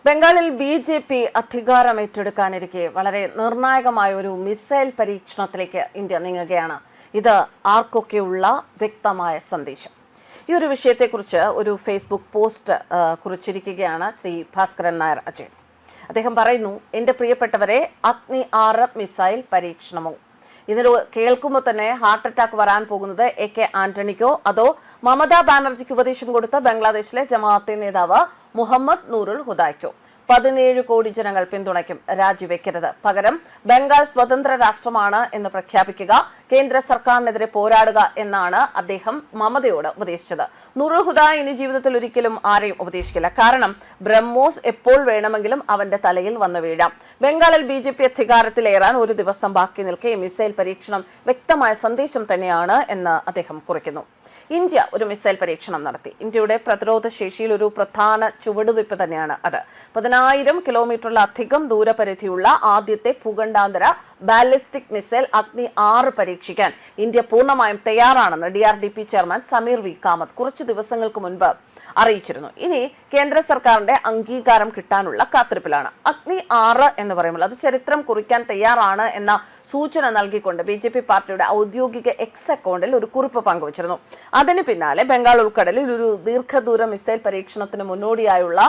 ബംഗാളിൽ ബി.ജെ.പി. അധികാരം ഏറ്റെടുക്കാനിരിക്കെ വളരെ നിർണായകമായ ഒരു മിസൈൽ പരീക്ഷണത്തിലേക്ക് ഇന്ത്യ നീങ്ങുകയാണ്. ഇത് ആർക്കൊക്കെയുള്ള വ്യക്തമായ സന്ദേശം. ഈ ഒരു വിഷയത്തെക്കുറിച്ച് ഒരു ഫേസ്ബുക്ക് പോസ്റ്റ് കുറിച്ചിരിക്കുകയാണ് ശ്രീ ഭാസ്കരൻ നായർ അജയൻ. അദ്ദേഹം പറയുന്നു, എൻ്റെ പ്രിയപ്പെട്ടവരെ, അഗ്നി 6 മിസൈൽ പരീക്ഷണമോ? ഇതിന് കേൾക്കുമ്പോൾ തന്നെ ഹാർട്ട് അറ്റാക്ക് വരാൻ പോകുന്നത് AK ആന്റണിക്കോ അതോ മമതാ ബാനർജിക്ക് ഉപദേശം കൊടുത്ത ബംഗ്ലാദേശിലെ ജമാഅത്തെ നേതാവ് മുഹമ്മദ് നൂറുൽ ഹുദായ്ക്കോ? 17 കോടി ജനങ്ങൾ പിന്തുണയ്ക്കും, രാജിവെക്കരുത്. പകരം ബംഗാൾ സ്വതന്ത്ര രാഷ്ട്രമാണ് എന്ന് പ്രഖ്യാപിക്കുക, കേന്ദ്ര സർക്കാരിനെതിരെ പോരാടുക എന്നാണ് അദ്ദേഹം മമതയോട് ഉപദേശിച്ചത്. നൂറുൽ ഹുദായ് ഇനി ജീവിതത്തിൽ ഒരിക്കലും ആരെയും ഉപദേശിക്കില്ല. കാരണം ബ്രഹ്മോസ് എപ്പോൾ വേണമെങ്കിലും അവന്റെ തലയിൽ വന്നു വീഴാം. ബംഗാളിൽ ബി.ജെ.പി. അധികാരത്തിലേറാൻ ഒരു ദിവസം ബാക്കി നിൽക്കെ മിസൈൽ പരീക്ഷണം വ്യക്തമായ സന്ദേശം തന്നെയാണ് എന്ന് അദ്ദേഹം കുറിക്കുന്നു. ഇന്ത്യ ഒരു മിസൈൽ പരീക്ഷണം നടത്തി. ഇന്ത്യയുടെ പ്രതിരോധ ശേഷിയിൽ ഒരു പ്രധാന ചുവടുവയ്പ് തന്നെയാണ് അത്. 10,000 കിലോമീറ്ററിലധികം ദൂരപരിധിയുള്ള ആദ്യത്തെ ഭൂഖണ്ഡാന്തര ബാലിസ്റ്റിക് മിസൈൽ അഗ്നി 6 പരീക്ഷിക്കാൻ ഇന്ത്യ പൂർണ്ണമായും തയ്യാറാണെന്ന് DRDP chairman Sameer V Kamat കുറച്ചു ദിവസങ്ങൾക്ക് മുൻപ് അറിയിച്ചിരുന്നു. ഇനി കേന്ദ്ര സർക്കാരിന്റെ അംഗീകാരം കിട്ടാനുള്ള കാത്തിരിപ്പിലാണ്. അഗ്നി 6 എന്ന് പറയുമ്പോൾ അത് ചരിത്രം കുറിക്കാൻ തയ്യാറാണ് എന്ന സൂചന നൽകിക്കൊണ്ട് ബി.ജെ.പി. പാർട്ടിയുടെ ഔദ്യോഗിക എക്സ് അക്കൗണ്ടിൽ ഒരു കുറിപ്പ് പങ്കുവച്ചിരുന്നു. അതിന് പിന്നാലെ ബംഗാൾ ഉൾക്കടലിൽ ഒരു ദീർഘദൂര മിസൈൽ പരീക്ഷണത്തിന് മുന്നോടിയായുള്ള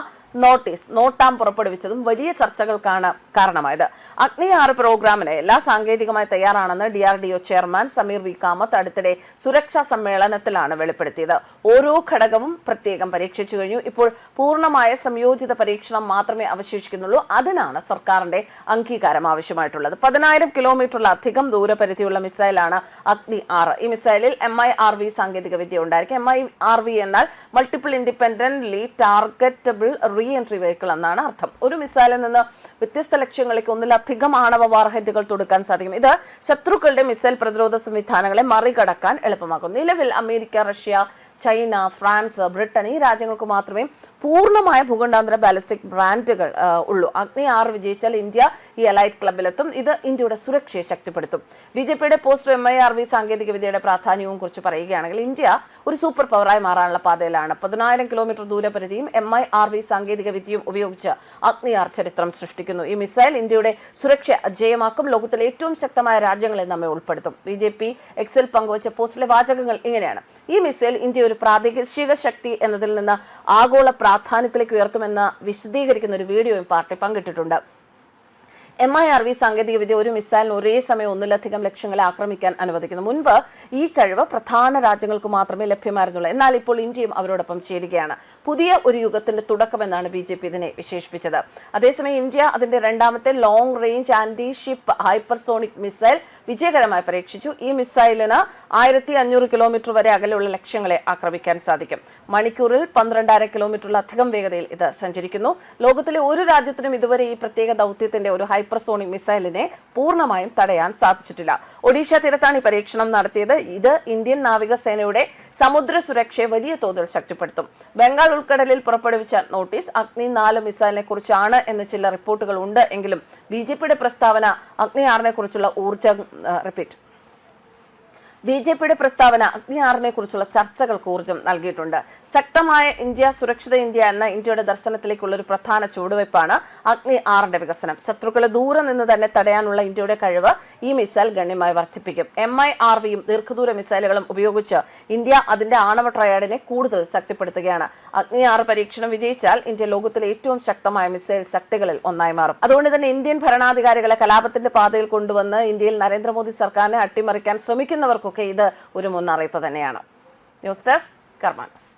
നോട്ടാം പുറപ്പെടുവിച്ചതും വലിയ ചർച്ചകൾക്കാണ് കാരണമായത്. അഗ്നി 6 പ്രോഗ്രാമിന് എല്ലാ സാങ്കേതികമായി തയ്യാറാണെന്ന് DRDO chairman Sameer V Kamat അടുത്തിടെ സുരക്ഷാ സമ്മേളനത്തിലാണ് വെളിപ്പെടുത്തിയത്. ഓരോ ഘടകവും പ്രത്യേകം പരീക്ഷിച്ചു കഴിഞ്ഞു. ഇപ്പോൾ പൂർണ്ണമായ സംയോജിത പരീക്ഷണം മാത്രമേ അവശേഷിക്കുന്നുള്ളൂ. അതിനാണ് സർക്കാരിന്റെ അംഗീകാരം ആവശ്യമായിട്ടുള്ളത്. 10,000 കിലോമീറ്ററിലധികം ദൂരപരിധിയുള്ള മിസൈലാണ് അഗ്നി 6. ഈ മിസൈലിൽ MIRV സാങ്കേതിക വിദ്യ ഉണ്ടായിരിക്കും. MIRV എന്നാൽ multiple independently targetable re entry vehicle എന്നാണ് അർത്ഥം. ഒരു മിസൈലിൽ നിന്ന് വ്യത്യസ്ത ലക്ഷ്യങ്ങളിലേക്ക് ഒന്നിലധികം ആണവ വാർഹെഡുകൾ തൊടുക്കാൻ സാധിക്കും. ഇത് ശത്രുക്കളുടെ മിസൈൽ പ്രതിരോധ സംവിധാനങ്ങളെ മറികടക്കാൻ എളുപ്പമാക്കും. നിലവിൽ America, Russia, China, France, Britain ഈ രാജ്യങ്ങൾക്ക് മാത്രമേ പൂർണ്ണമായ ഭൂഖണ്ഡാന്തര ബാലിസ്റ്റിക് ബ്രാൻഡുകൾ ഉള്ളൂ. അഗ്നി 6 വിജയിച്ചാൽ ഇന്ത്യ ഈ എലൈറ്റ് ക്ലബിലെത്തും. ഇത് ഇന്ത്യയുടെ സുരക്ഷയെ ശക്തിപ്പെടുത്തും. ബി.ജെ.പിയുടെ പോസ്റ്റ് MIRV സാങ്കേതിക വിദ്യയുടെ പ്രാധാന്യവും കുറിച്ച് പറയുകയാണെങ്കിൽ ഇന്ത്യ ഒരു സൂപ്പർ പവറായി മാറാനുള്ള പാതയിലാണ്. 10,000 കിലോമീറ്റർ ദൂരപരിധിയും MIRV സാങ്കേതിക വിദ്യയും ഉപയോഗിച്ച് അഗ്നി 6 ചരിത്രം സൃഷ്ടിക്കുന്നു. ഈ മിസൈൽ ഇന്ത്യയുടെ സുരക്ഷ അജയമാക്കും, ലോകത്തിലെ ഏറ്റവും ശക്തമായ രാജ്യങ്ങളെ നമ്മെ ഉൾപ്പെടുത്തും. ബി.ജെ.പി. എക്സിൽ പങ്കുവച്ച പോസ്റ്റിലെ വാചകങ്ങൾ ഇങ്ങനെയാണ്: ഈ മിസൈൽ ഇന്ത്യ ഒരു പ്രാദേശിക ശക്തി എന്നതിൽ നിന്ന് ആഗോള പ്രാധാന്യത്തിലേക്ക് ഉയർത്തുമെന്ന് വിശദീകരിക്കുന്ന ഒരു വീഡിയോയും പാർട്ടി പങ്കിട്ടിട്ടുണ്ട്. MIRV സാങ്കേതിക വിദ്യ ഒരു മിസൈലിന് ഒരേ സമയം ഒന്നിലധികം ലക്ഷ്യങ്ങളെ ആക്രമിക്കാൻ അനുവദിക്കുന്നു. മുൻപ് ഈ കഴിവ് പ്രധാന രാജ്യങ്ങൾക്ക് മാത്രമേ ലഭ്യമായിരുന്നുള്ളൂ. എന്നാൽ ഇപ്പോൾ ഇന്ത്യയും അവരോടൊപ്പം ചേരുകയാണ്. പുതിയ ഒരു യുഗത്തിന്റെ തുടക്കമെന്നാണ് ബി.ജെ.പി. ഇതിനെ വിശേഷിപ്പിച്ചത്. അതേസമയം ഇന്ത്യ അതിന്റെ രണ്ടാമത്തെ long range anti ship hypersonic missile വിജയകരമായി പരീക്ഷിച്ചു. ഈ മിസൈലിന് 1500 കിലോമീറ്റർ വരെ അകലെയുള്ള ലക്ഷ്യങ്ങളെ ആക്രമിക്കാൻ സാധിക്കും. മണിക്കൂറിൽ 12.5 കിലോമീറ്ററിലധികം വേഗതയിൽ ഇത് സഞ്ചരിക്കുന്നു. ലോകത്തിലെ ഒരു രാജ്യത്തിനും ഇതുവരെ ഈ പ്രത്യേക ദൗത്യത്തിന്റെ ഒരു ഹൈപ്പർസോണിക് മിസൈലിനെ പൂർണ്ണമായും തടയാൻ സാധിച്ചിട്ടില്ല. ഒഡീഷ തീരത്താണ് ഈ പരീക്ഷണം നടത്തിയത്. ഇത് ഇന്ത്യൻ നാവികസേനയുടെ സമുദ്ര സുരക്ഷയെ വലിയ തോതിൽ ശക്തിപ്പെടുത്തും. ബംഗാൾ ഉൾക്കടലിൽ പുറപ്പെടുവിച്ച നോട്ടീസ് അഗ്നി 4 മിസൈലിനെ കുറിച്ചാണ് എന്ന് ചില റിപ്പോർട്ടുകൾ ഉണ്ട് എങ്കിലും ബി.ജെ.പിയുടെ പ്രസ്താവന അഗ്നി 6 കുറിച്ചുള്ള ബി.ജെ.പിയുടെ പ്രസ്താവന അഗ്നി 6 കുറിച്ചുള്ള ചർച്ചകൾക്ക് ഊർജ്ജം നൽകിയിട്ടുണ്ട്. ശക്തമായ ഇന്ത്യ, സുരക്ഷിത ഇന്ത്യ എന്ന ഇന്ത്യയുടെ ദർശനത്തിലേക്കുള്ള ഒരു പ്രധാന ചുവടുവയ്പ്പാണ് അഗ്നി 6 വികസനം. ശത്രുക്കളെ ദൂരെ നിന്ന് തന്നെ തടയാനുള്ള ഇന്ത്യയുടെ കഴിവ് ഈ മിസൈൽ ഗണ്യമായി വർദ്ധിപ്പിക്കും. MIRVയും ദീർഘദൂര മിസൈലുകളും ഉപയോഗിച്ച് ഇന്ത്യ അതിന്റെ ആണവ ട്രയാഡിനെ കൂടുതൽ ശക്തിപ്പെടുത്തുകയാണ്. അഗ്നി 6 പരീക്ഷണം വിജയിച്ചാൽ ഇന്ത്യ ലോകത്തിലെ ഏറ്റവും ശക്തമായ മിസൈൽ ശക്തികളിൽ ഒന്നായി മാറും. അതുകൊണ്ട് തന്നെ ഇന്ത്യൻ ഭരണാധികാരികളെ കലാപത്തിന്റെ പാതയിൽ കൊണ്ടുവന്ന് ഇന്ത്യയിൽ നരേന്ദ്രമോദി സർക്കാരിനെ അട്ടിമറിക്കാൻ ശ്രമിക്കുന്നവർക്ക് ഇത് ഒരു മുന്നറിയിപ്പ് തന്നെയാണ്. ന്യൂസ് ഡെസ്ക് കർമ്മ ന്യൂസ്.